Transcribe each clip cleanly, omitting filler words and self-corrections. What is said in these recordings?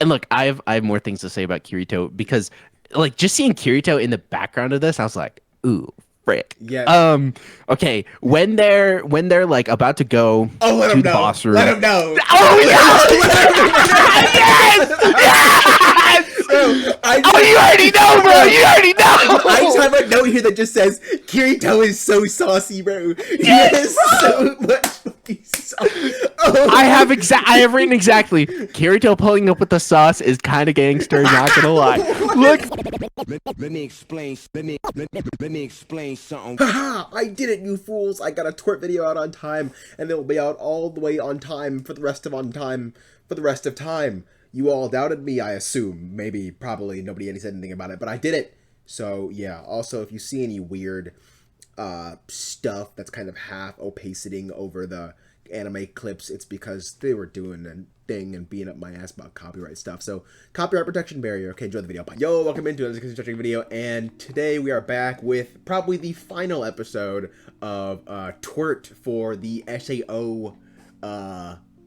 And look, I have more things to say about Kirito because like just seeing Kirito in the background of this, I was like, ooh, frick. Yes. Okay, when they're like about to go Oh, let to him the know. boss room. Let him know. Oh Let him yeah! Yes! Bro, Oh, you already know, bro. You already I just know. have a note here that just says Kirito is so saucy, bro. He Yes, is bro. so much fucking sauce. Oh. I have written exactly. Kirito pulling up with the sauce is kind of gangster. Not gonna lie. Look, Let me explain. Let me explain something. Haha, I did it, you fools! I got a twerk video out on time, and it'll be out all the way on time for the rest of time. You all doubted me, I assume. Maybe, probably, nobody said anything about it, but I did it! So, yeah, also, if you see any weird, stuff that's kind of half opaciting over the anime clips, it's because they were doing a thing and being up my ass about copyright stuff. So, copyright protection barrier. Okay, enjoy the video. Bye. Yo, welcome into another construction video, and today we are back with probably the final episode of TRWT for the SAO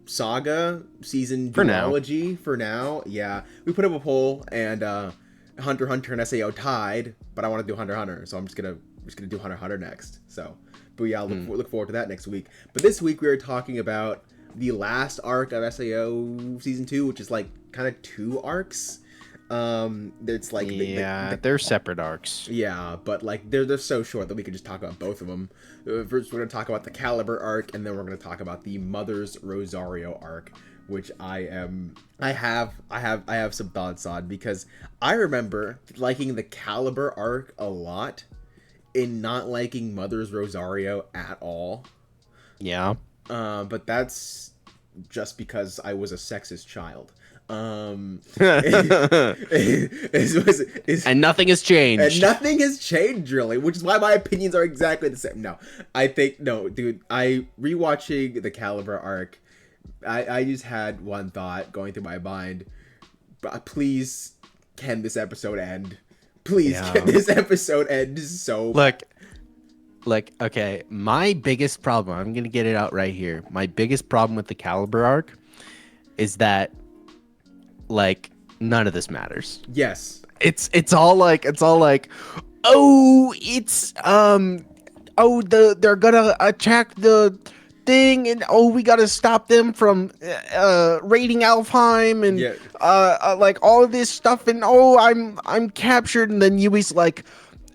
saga season duology for now. Yeah, we put up a poll, and Hunter x Hunter and SAO tied, but I want to do Hunter x Hunter, so I'm just gonna do Hunter x Hunter next. So, but yeah, I'll look forward to that next week. But this week we are talking about the last arc of SAO season 2, which is like kind of 2 arcs. It's like they're separate arcs. Yeah, but like they're so short that we could just talk about both of them. First, we're gonna talk about the Caliber arc, and then we're gonna talk about the Mother's Rosario arc, which I have some thoughts on, because I remember liking the Caliber arc a lot and not liking Mother's Rosario at all. Yeah. But that's just because I was a sexist child. And nothing has changed. And nothing has changed, really, which is why my opinions are exactly the same. No, dude, rewatching the Caliber arc, I just had one thought going through my mind. But please, can this episode end? Please, can this episode end? So Look, okay, my biggest problem, I'm gonna get it out right here. My biggest problem with the Caliber arc is that, like, none of this matters. Yes. It's all like, oh, they're gonna attack the thing, and oh, we gotta stop them from raiding Alfheim, and like all of this stuff, and oh, I'm captured, and then Yui's like,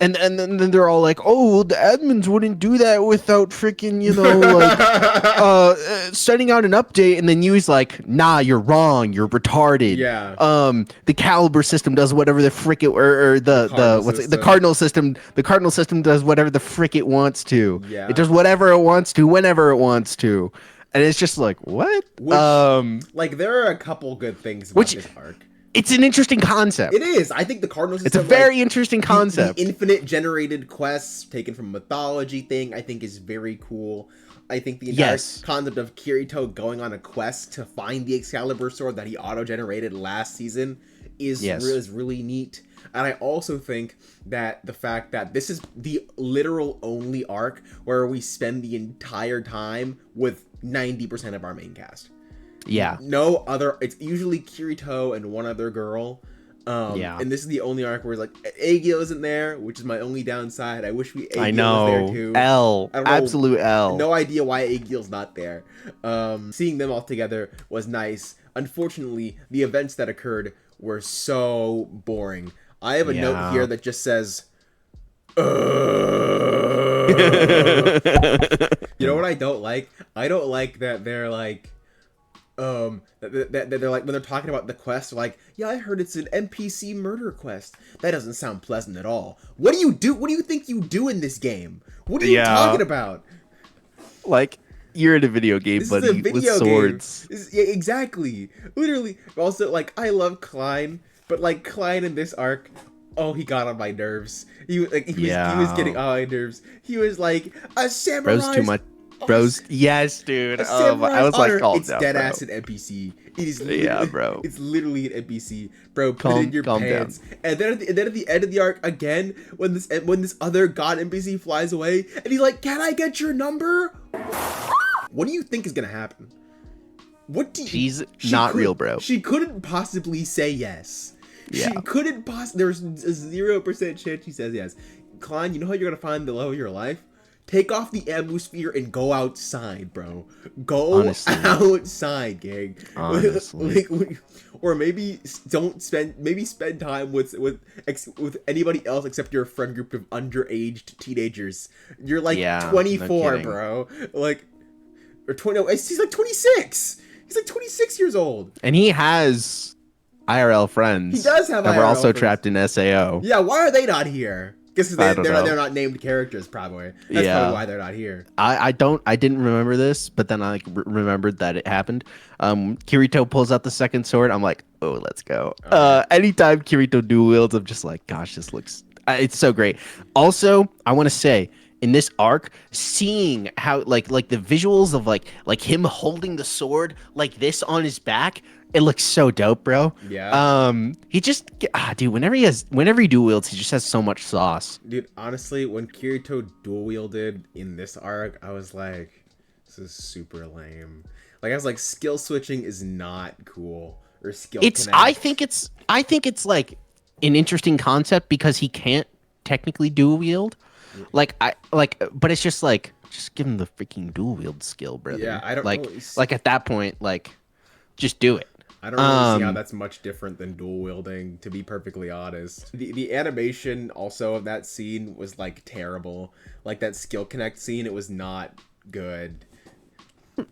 and then they're all like, oh, the admins wouldn't do that without freaking, like, sending out an update. And then Yui's like, nah, you're wrong. You're retarded. Yeah. The Caliber system does whatever the frick it, or the Cardinal system. The Cardinal system does whatever the frick it wants to. Yeah. It does whatever it wants to, whenever it wants to. And it's just like, what? Like, there are a couple good things about this arc. It's an interesting concept. It is. I think the Cardinal system, it's a very interesting concept. The infinite generated quests taken from a mythology thing, I think, is very cool. I think the entire concept of Kirito going on a quest to find the Excalibur sword that he auto-generated last season is really neat. And I also think that the fact that this is the literal only arc where we spend the entire time with 90% of our main cast. Yeah. No other. It's usually Kirito and one other girl. And this is the only arc where it's like Aegyo isn't there, which is my only downside. I wish Aegyo was there too. Absolute L. No idea why Aegyo's not there. Seeing them all together was nice. Unfortunately, the events that occurred were so boring. I have a note here that just says, you know what I don't like? I don't like that they're like, that they're like, when they're talking about the quest, they're like, yeah, I heard it's an NPC murder quest. That doesn't sound pleasant at all. What do you do? What do you think you do in this game? What are you talking about? Like, you're in a video game, buddy, with swords. Yeah, exactly. Literally. Also, like, I love Klein, but like Klein in this arc, oh, he got on my nerves. He was getting on my nerves. He was like, a samurai. Bro's too much. Bros, yes, dude. I was like, it's dead ass an NPC. It is bro. It's literally an NPC, bro. Put it in your pants. Down. And then at the end of the arc again, when this other god NPC flies away, and he's like, "Can I get your number?" What do you think is gonna happen? She's not real, bro. She couldn't possibly say yes. Yeah. She couldn't there's a 0% chance she says yes. Klein, you know how you're gonna find the love of your life? Take off the atmosphere and go outside, bro. Go outside, gang. Honestly. Or maybe spend time with anybody else except your friend group of underaged teenagers. You're like 24, no bro. Like, or 20. No, he's like 26. He's like 26 years old. And he has IRL friends. He does have IRL friends. We're also friends. trapped in SAO. Yeah, they're not here. Guess they're not named characters, probably. That's probably why they're not here. I didn't remember this, but then I remembered that it happened. Kirito pulls out the second sword. I'm like, oh, let's go. Anytime Kirito dual wields, I'm just like, gosh, this looks, it's so great. Also, I want to say, in this arc, seeing how like the visuals of like him holding the sword like this on his back, it looks so dope, bro. Yeah. He just dude, whenever he dual wields, he just has so much sauce. Dude, honestly, when Kirito dual wielded in this arc, I was like, this is super lame. Like, I was like, skill switching is not cool, or skill connect. I think it's like an interesting concept because he can't technically dual wield. But it's just like, just give him the freaking dual wield skill, brother. Yeah, I don't really like at that point, like, just do it. I don't really see how that's much different than dual wielding, to be perfectly honest. The animation also of that scene was like terrible. Like that skill connect scene, it was not good. I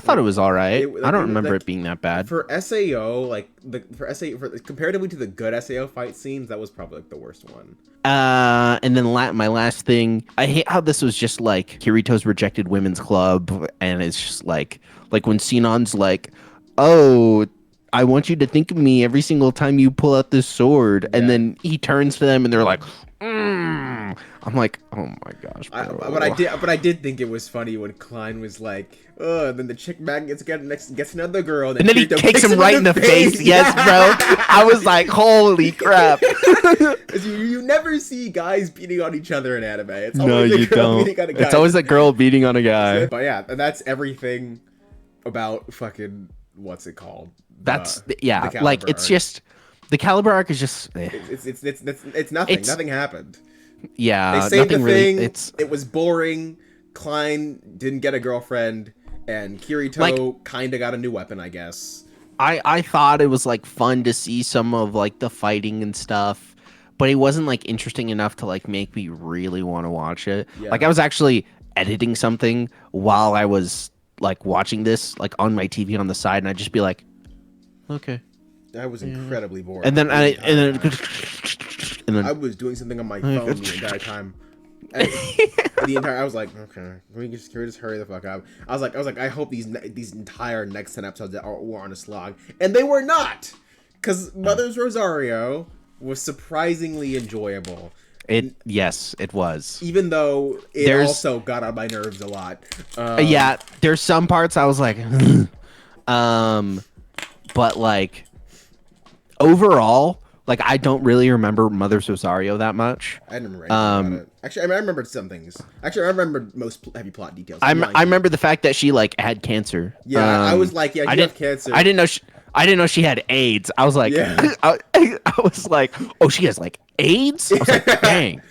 thought it was all right. I don't remember it being that bad. For SAO, comparatively to the good SAO fight scenes, that was probably like the worst one. And then my last thing, I hate how this was just like Kirito's rejected women's club, and it's just like when Sinon's like, oh, I want you to think of me every single time you pull out this sword, and then he turns to them and they're like, I'm like, oh my gosh, bro. But I did think it was funny when Klein was like, and then the chick man gets another girl, and then he kicks him right in the face. Yes, bro. I was like, holy crap. You never see guys beating on each other in anime. It's no, you don't. It's always a girl beating on a guy. But yeah, and that's everything about fucking what's it called? That's like it's just the Caliber arc is just it's nothing. Nothing happened. Yeah, they saved the thing. Really, it was boring. Klein didn't get a girlfriend, and Kirito kind of got a new weapon, I guess. I thought it was like fun to see some of like the fighting and stuff, but it wasn't like interesting enough to like make me really want to watch it. Yeah. Like I was actually editing something while I was like watching this like on my TV on the side, and I'd just be like, okay. I was incredibly bored. And then I was doing something on my phone the entire time. I was like, okay, can we just hurry the fuck up? I was like, I hope these entire next 10 episodes were on a slog, and they were not, because Mother's Rosario was surprisingly enjoyable. Yes, it was. Even though it also got on my nerves a lot. Yeah, there's some parts I was like, but like overall, like I don't really remember Mother's Rosario that much. I didn't remember anything about it. Actually, I remembered some things. Actually, I remember most heavy plot details. I remember the fact that she like had cancer. Yeah, I was like, yeah, she had cancer. I didn't know she had AIDS. I was like, I was like, oh, she has like AIDS. I was like, dang.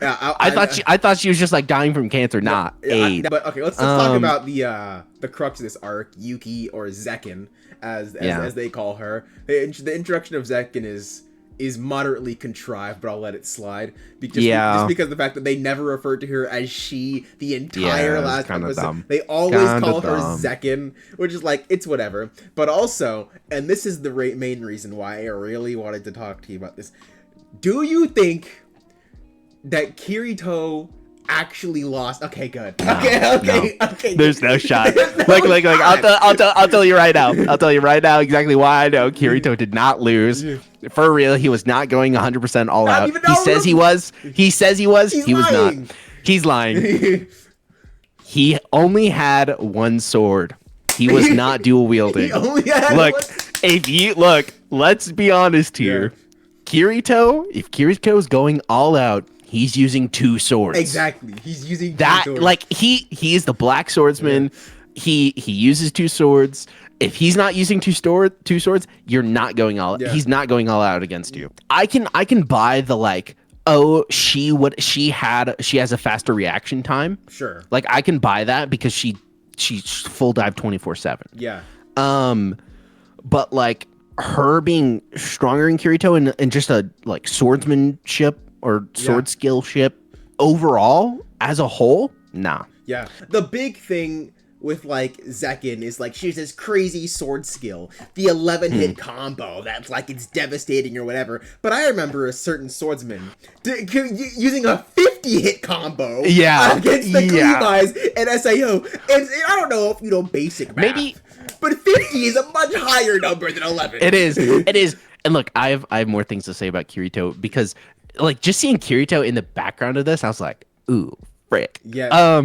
I thought she was just like dying from cancer, not AIDS. But okay, let's talk about the crux of this arc, Yuki, or Zekin, as they call her. The introduction of Zekin is moderately contrived, but I'll let it slide. Just because of the fact that they never referred to her as she the entire last episode. Dumb. They always call her Zekin, which is like, it's whatever. But also, and this is the main reason why I really wanted to talk to you about this. Do you think that Kirito actually lost? Okay, good. Okay. There's no shot. Like I'll tell you right now. I'll tell you right now exactly why I know Kirito did not lose. For real, he was not going 100% all out. He says he was. He says he was. He was not. He's lying. He only had one sword. He was not dual wielding. He only had one. Let's be honest here. Kirito, if Kirito's going all out, he's using two swords. Exactly. He's using that. two swords. Like he is the black swordsman. he uses two swords. If he's not using two swords, you're not going all. Yeah. He's not going all out against you. I can buy the like. Oh, she has a faster reaction time. Sure. Like I can buy that because she's full dive 24/7. Yeah. But like her being stronger in Kirito and just a like swordsmanship or sword skillship overall as a whole, nah. Yeah. The big thing with like Zekin is like she has this crazy sword skill, the 11 hit combo that's like it's devastating or whatever. But I remember a certain swordsman using a 50 hit combo against the Levi's and SAO. And I don't know if you know basic math, Maybe, but 50 is a much higher number than 11. It is. And look, I have more things to say about Kirito because like just seeing Kirito in the background of this, I was like, ooh. Frick. Yeah.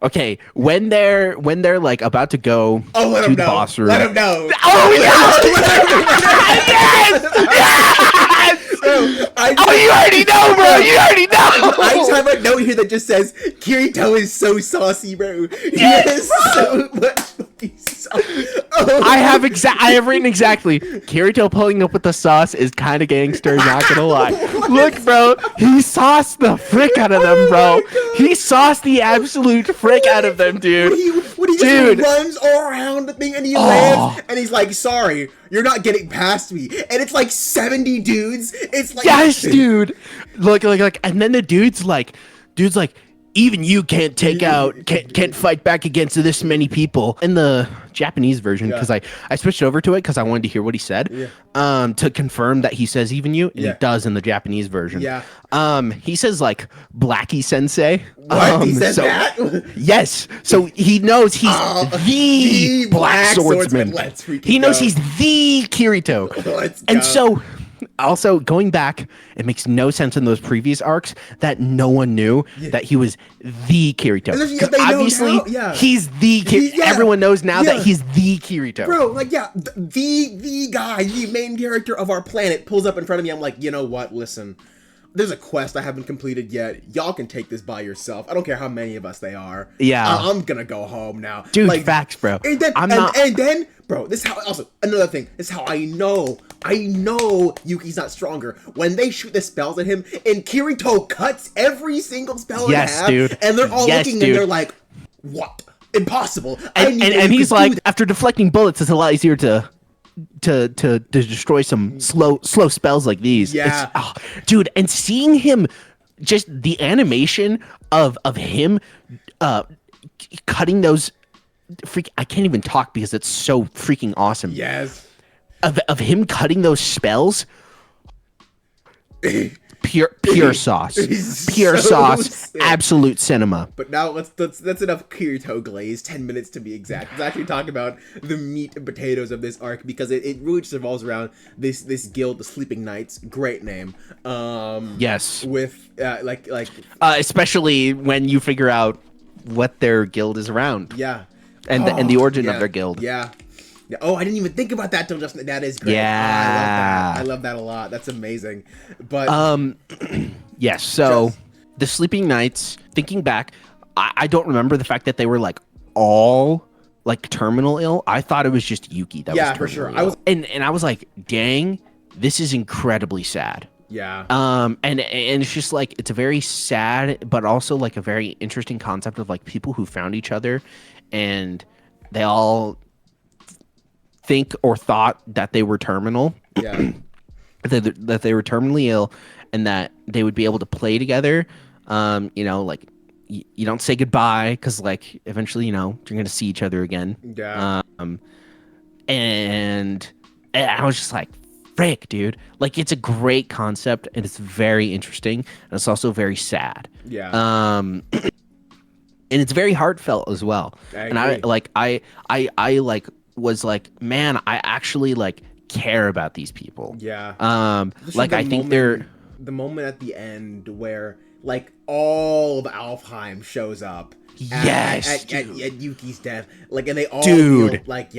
Okay. When they're like about to go to the boss room. Let him know. Oh yes! Yes! Bro, you already know, bro. You already know. I just have a note here that just says Kirito is so saucy, bro. He is so much fucking sauce. Oh. I have written exactly. Kirito pulling up with the sauce is kind of gangster. Not gonna lie. Look, bro. He sauced the frick out of them, bro. He sauced the absolute frick out of them, dude. When he just runs all around the thing and he lands and he's like, sorry, you're not getting past me. And it's like 70 dudes. It's like, yes, dude. Look, and then the dude's like, even you can't can't fight back against this many people. In the Japanese version, because I switched over to it because I wanted to hear what he said, to confirm that he says even you, and he does in the Japanese version. Yeah. He says like Blackie Sensei. What? He says that? Yes. So he knows he's the black swordsman. He knows he's the Kirito. Let's and go. so also going back, it makes no sense in those previous arcs that no one knew that he was the Kirito. Because obviously he's the Kirito. Everyone knows now that he's the Kirito. Bro, like the guy, the main character of our planet pulls up in front of me. I'm like, you know what? Listen. There's a quest I haven't completed yet. Y'all can take this by yourself. I don't care how many of us they are. Yeah. I'm gonna go home now. Dude, like, facts, bro. And then, and then, bro, this is how, also, another thing, this is how I know Yuki's not stronger. When they shoot the spells at him, and Kirito cuts every single spell in half, dude. And they're all looking and they're like, what? Impossible. And he's like, after deflecting bullets, it's a lot easier to destroy some slow spells like these. Yeah. Dude, and seeing him, just the animation of him cutting those I can't even talk because it's so freaking awesome. Yes. Of him cutting those spells. Pure sauce. Pure so sauce. sick. Absolute cinema. But now that's enough Kirito glaze. 10 minutes to be exact. Let's actually talk about the meat and potatoes of this arc because it really just revolves around this guild, the Sleeping Knights. Great name. Yes. With especially when you figure out what their guild is around. Yeah. And the origin of their guild. Yeah. Oh, I didn't even think about that till just now. That is great. Yeah. I love that a lot. That's amazing. But yes, so the Sleeping Knights, thinking back, I don't remember the fact that they were like all like terminal ill. I thought it was just Yuki that was terminal for sure. ill. And I was like, dang, this is incredibly sad. Yeah. And it's just like it's a very sad but also like a very interesting concept of like people who found each other and they all think or thought that they were terminal. Yeah. that they were terminally ill and that they would be able to play together. You know, like you don't say goodbye because like eventually, you know, you're going to see each other again. Yeah. And I was just like, frick, dude. Like it's a great concept and it's very interesting and it's also very sad. Yeah. And it's very heartfelt as well. I was like, man, I actually like care about these people. Yeah. Like I think they're the moment at the end where like all of Alfheim shows up. Yes. At Yuki's death. Like and they all dude feel, like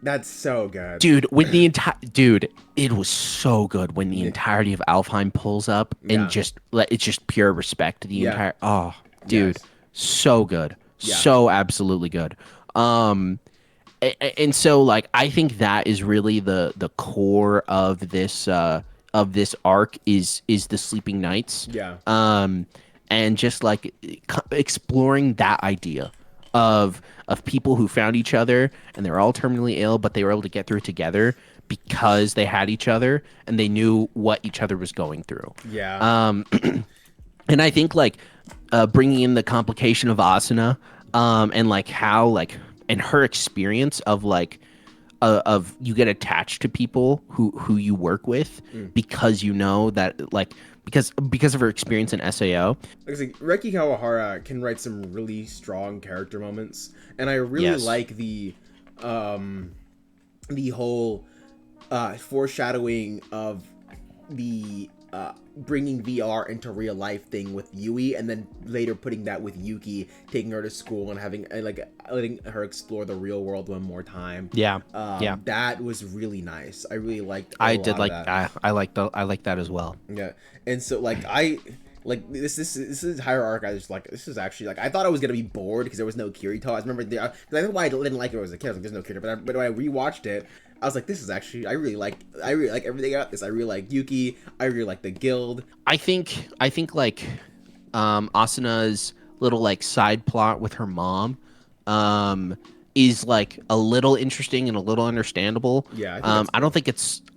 that's so good. Dude, when the entire it was so good when the entirety of Alfheim pulls up and it's just pure respect to the entire dude. So good. So absolutely good. And so like I think that is really the core of this arc is the Sleeping Knights. Yeah. And just like exploring that idea of people who found each other and they're all terminally ill, but they were able to get through it together because they had each other and they knew what each other was going through. Yeah. And I think like bringing in the complication of Asuna, and like how like and her experience of you get attached to people who you work with because you know that like because of her experience in SAO. Like I say, Reki Kawahara can write some really strong character moments, and I really Yes. like the whole foreshadowing of the bringing VR into real life thing with Yui, and then later putting that with Yuki, taking her to school and having like letting her explore the real world one more time. Yeah. That was really nice. I really liked. I a did lot like of that. I like that as well. Yeah, and so like I like this entire arc. I was like, this is actually like I thought I was gonna be bored because there was no Kirito. I remember because I know why I didn't like it when I was a kid. I was like, there's no Kirito, but when I rewatched it, I was like, this is actually I really like everything about this. I really like Yuki. I really like the guild. I think like Asuna's little like side plot with her mom is like a little interesting and a little understandable. Yeah, I think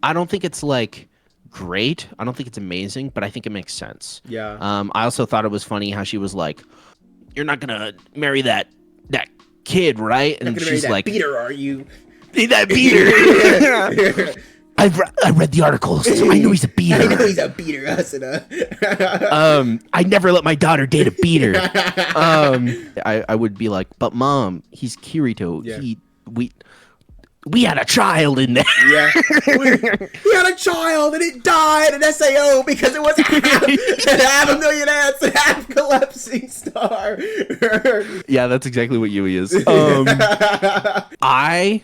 I don't think it's like great. I don't think it's amazing, but I think it makes sense. Yeah. I also thought it was funny how she was like, "You're not gonna marry that kid, right?" And she's like, "Beater, are you?" That beater. I read the articles. I know he's a beater. I know he's a beater, Asuna. I never let my daughter date a beater. I would be like, but mom, he's Kirito. Yeah. We had a child in there. Yeah. We had a child and it died in SAO because it was half a million ants and half collapsing star. Yeah, that's exactly what Yui is. I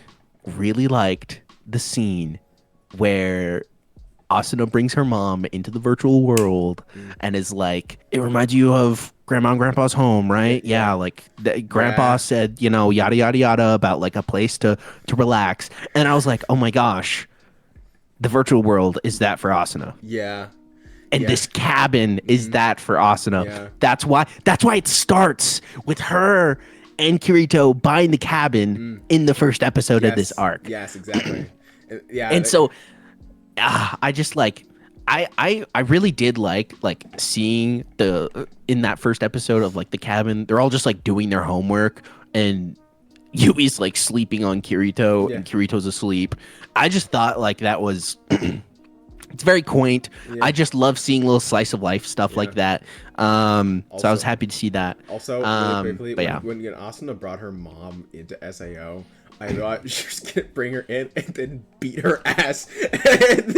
really liked the scene where Asuna brings her mom into the virtual world and is like, it reminds you of Grandma and Grandpa's home, right? Yeah, like Grandpa said, you know, yada yada yada about like a place to relax. And I was like, oh my gosh, the virtual world is that for Asuna. Yeah. And this cabin is that for Asuna. Yeah. That's why it starts with her and Kirito buying the cabin in the first episode of this arc. Yes, exactly. Yeah. And so I just like I really did like seeing in that first episode of like the cabin, they're all just like doing their homework and Yui's like sleeping on Kirito and Kirito's asleep. I just thought like that was it's very quaint. I just love seeing little slice of life stuff like that. So I was happy to see that. Also, really quickly, but when Asuna brought her mom into SAO, I thought she was gonna bring her in and then beat her ass, and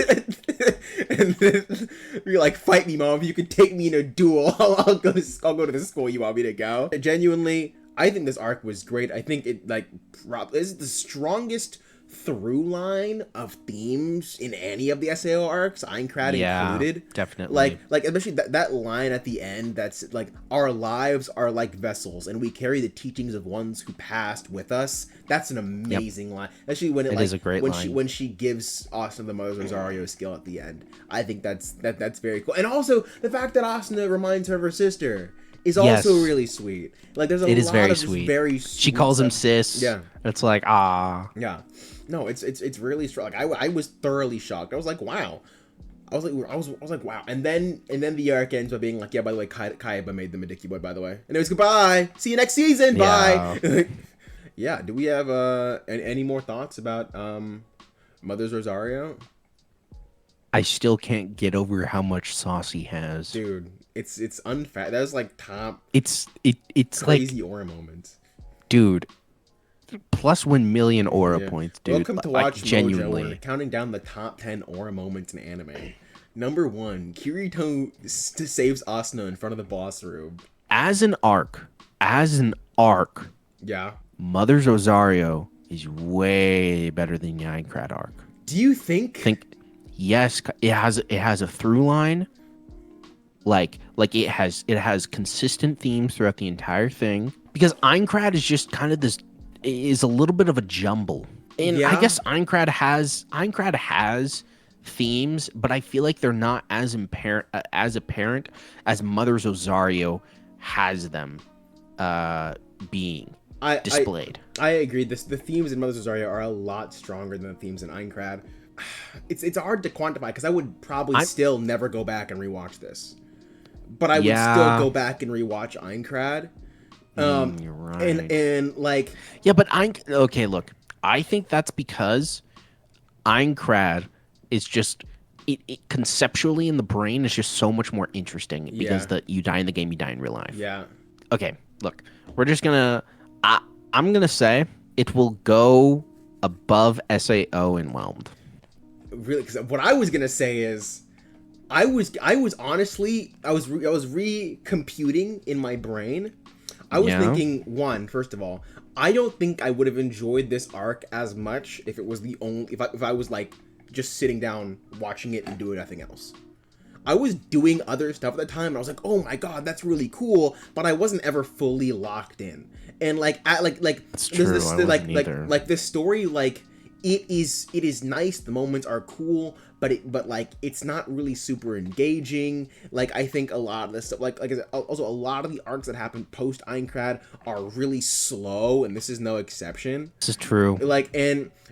then be like, "Fight me, mom! You can take me in a duel. I'll go to the school you want me to go." Genuinely, I think this arc was great. I think it like is the strongest through line of themes in any of the SAO arcs, Aincrad included. Definitely. Like especially that line at the end that's like, our lives are like vessels and we carry the teachings of ones who passed with us. That's an amazing line. Especially when it is a great line. When she gives Asuna the Mother Rosario skill at the end. I think that's very cool. And also the fact that Asuna reminds her of her sister is also really sweet. Like there's a lot of sweet. Very sweet she calls him stuff. sis. Yeah. It's like Yeah. No, it's really strong. Like I was thoroughly shocked. I was like, wow. I was like, wow. And then the arc ends by being like, yeah, by the way, Kaiba made the Mediki boy, by the way. And it was goodbye. See you next season. Yeah. Bye. Yeah. Do we have any more thoughts about Mother's Rosario? I still can't get over how much sauce he has. Dude, it's unfair. That was like top. It's crazy like, aura moments. Dude. Plus 1 million aura points, dude. Welcome to Watch genuinely. Mojo. We're counting down the top 10 aura moments in anime. Number 1, Kirito saves Asuna in front of the boss room. As an arc, yeah, Mother's Rosario is way better than the Aincrad arc. Do you think? Yes, it has a through line. Like it has consistent themes throughout the entire thing. Because Aincrad is just kind of this. is a little bit of a jumble. And I guess Aincrad has themes, but I feel like they're not as apparent as Mother's Osario has them being displayed. I agree. The themes in Mother's Osario are a lot stronger than the themes in Aincrad. It's hard to quantify because I would probably still never go back and rewatch this, but I would still go back and rewatch Aincrad. You're right. And like, yeah, but okay, look, I think that's because Aincrad is just it conceptually in the brain is just so much more interesting because you die in the game, you die in real life. Yeah. Okay, look, we're just gonna I'm gonna say it will go above SAO in Whelmed. Really, because what I was gonna say is, I was honestly recomputing in my brain. I was thinking, first of all, I don't think I would have enjoyed this arc as much if it was if I was like just sitting down watching it and doing nothing else. I was doing other stuff at the time, and I was like, oh my god, that's really cool, but I wasn't ever fully locked in. And like That's true. This story, like, it is nice, the moments are cool, but like it's not really super engaging. Like, I think a lot of this stuff, like also a lot of the arcs that happen post Aincrad are really slow, and this is no exception. This is true.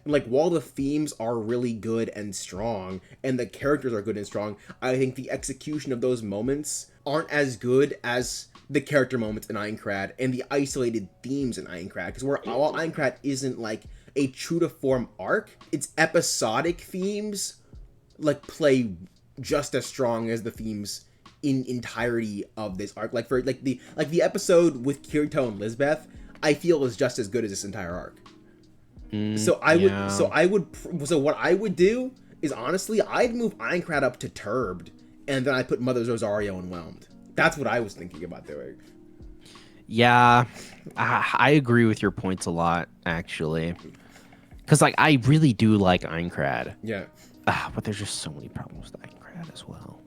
Like while the themes are really good and strong, and the characters are good and strong, I think the execution of those moments aren't as good as the character moments in Aincrad and the isolated themes in Aincrad. Because while Aincrad isn't like a true to form arc, its episodic themes like play just as strong as the themes in entirety of this arc. Like for the episode with Kirito and Lisbeth, I feel is just as good as this entire arc. So what I would do is, honestly, I'd move Aincrad up to Turbed, and then I put Mother's Osario and Whelmed. That's what I was thinking about doing. Yeah, I agree with your points a lot, actually. Because, like, I really do like Aincrad. Yeah. But there's just so many problems with Aincrad as well.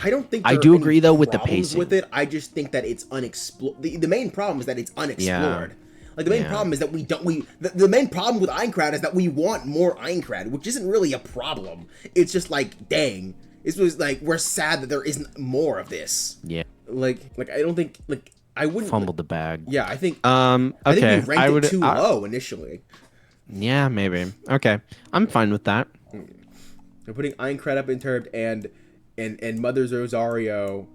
I don't think I do agree, though, with the pacing. With it, I just think that it's unexplored. The main problem is that it's unexplored. Yeah. Like, the main problem is that the main problem with Aincrad is that we want more Aincrad, which isn't really a problem. It's just like, dang, this was like, we're sad that there isn't more of this. Yeah. Like I don't think, like, I wouldn't fumbled the bag. Yeah, I think. Okay. I think we ranked it too low initially. Yeah, maybe. Okay, I'm fine with that. We're putting Aincrad up in Turbed and Mother's Osario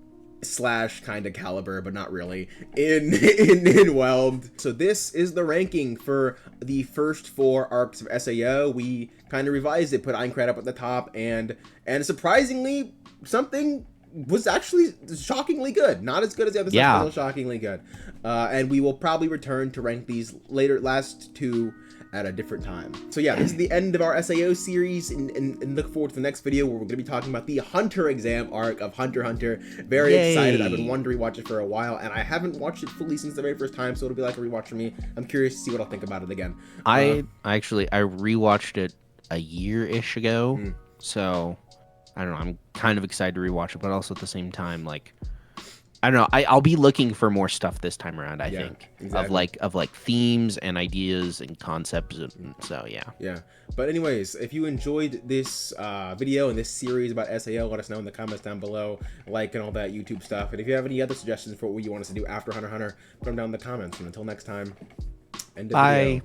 / kind of Caliber, but not really, in Whelmed. So this is the ranking for the first 4 arcs of SAO. We kind of revised it, put Aincrad up at the top, and surprisingly, something was actually shockingly good. Not as good as the other stuff, but still shockingly good. And we will probably return to rank these last 2 at a different time. So yeah, this is the end of our SAO series, and look forward to the next video where we're going to be talking about the Hunter exam arc of Hunter x Hunter. Very excited. I've been wanting to rewatch it for a while, and I haven't watched it fully since the very first time, so it'll be like a rewatch for me. I'm curious to see what I'll think about it again. I rewatched it a year-ish ago, so I don't know, I'm kind of excited to rewatch it, but also at the same time, like, I don't know, I'll be looking for more stuff this time around, I think. Exactly. Of like themes and ideas and concepts, and so yeah. But anyways, if you enjoyed this video and this series about SAO, let us know in the comments down below, like and all that YouTube stuff. And if you have any other suggestions for what you want us to do after Hunter x Hunter, put them down in the comments. And until next time, end of video.